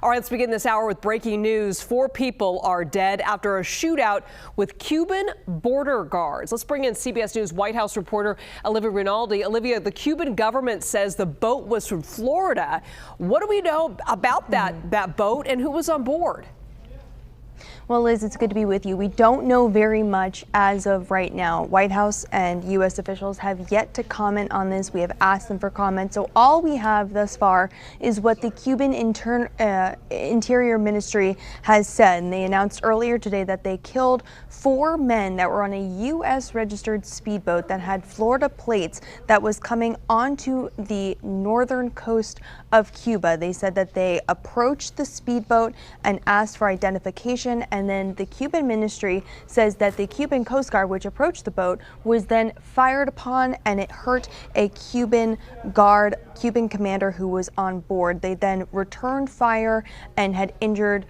All right, let's begin this hour with breaking news. 4 people are dead after a shootout with Cuban border guards. Let's bring in CBS News White House reporter Olivia Rinaldi. Olivia, the Cuban government says the boat was from Florida. What do we know about that boat and who was on board? Well, Liz, it's good to be with you. We don't know very much as of right now. White House and U.S. officials have yet to comment on this. We have asked them for comment. So all we have thus far is what the Cuban Interior Ministry has said. And they announced earlier today that they killed 4 men that were on a U.S. registered speedboat that had Florida plates that was coming onto the northern coast of Cuba. They said that they approached the speedboat and asked for identification. And then the Cuban ministry says that the Cuban Coast Guard, which approached the boat, was then fired upon, and it hurt a Cuban commander who was on board. They then returned fire and had injured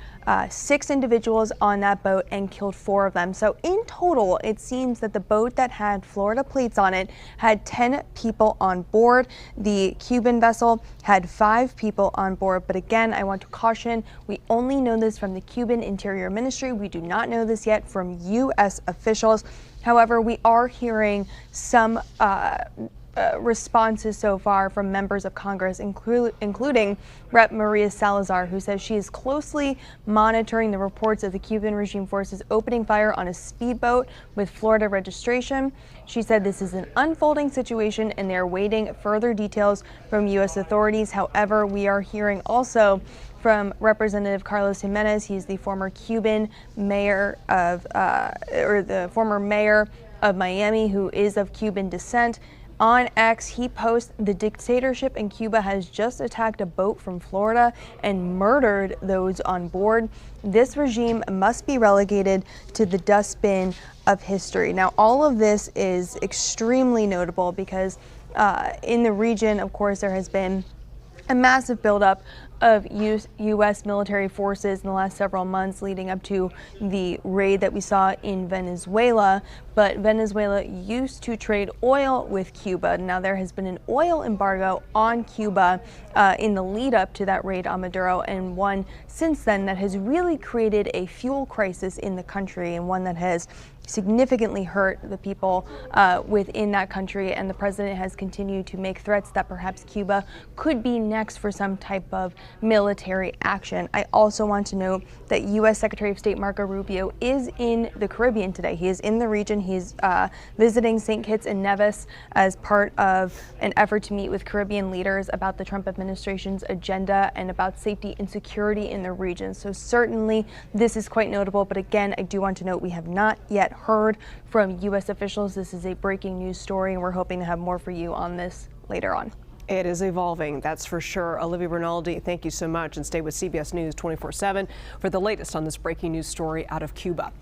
6 individuals on that boat and killed 4 of them. So in total, it seems that the boat that had Florida plates on it had 10 people on board. The Cuban vessel had 5 people on board. But again, I want to caution, we only know this from the Cuban Interior Ministry. We do not know this yet from U.S. officials. However, we are hearing some responses so far from members of Congress, including Rep. Maria Salazar, who says she is closely monitoring the reports of the Cuban regime forces opening fire on a speedboat with Florida registration. She said this is an unfolding situation and they're waiting further details from U.S. authorities. However, we are hearing also from Representative Carlos Jimenez. He's the former Cuban mayor of, the former mayor of Miami, who is of Cuban descent. On X, he posts, the dictatorship in Cuba has just attacked a boat from Florida and murdered those on board. This regime must be relegated to the dustbin of history. Now, all of this is extremely notable because in the region, of course, there has been a massive buildup of U.S. military forces in the last several months leading up to the raid that we saw in Venezuela. But Venezuela used to trade oil with Cuba. Now there has been an oil embargo on Cuba in the lead up to that raid on Maduro, and one since then that has really created a fuel crisis in the country, and one that has significantly hurt the people within that country. And the president has continued to make threats that perhaps Cuba could be next for some type of military action. I also want to note that U.S. Secretary of State Marco Rubio is in the Caribbean today. He is in the region. He's visiting St. Kitts and Nevis as part of an effort to meet with Caribbean leaders about the Trump administration's agenda and about safety and security in the region. So certainly this is quite notable. But again, I do want to note we have not yet heard from U.S. officials. This is a breaking news story, and we're hoping to have more for you on this later on. It is evolving, that's for sure. Olivia Rinaldi, thank you so much, and stay with CBS News 24/7 for the latest on this breaking news story out of Cuba.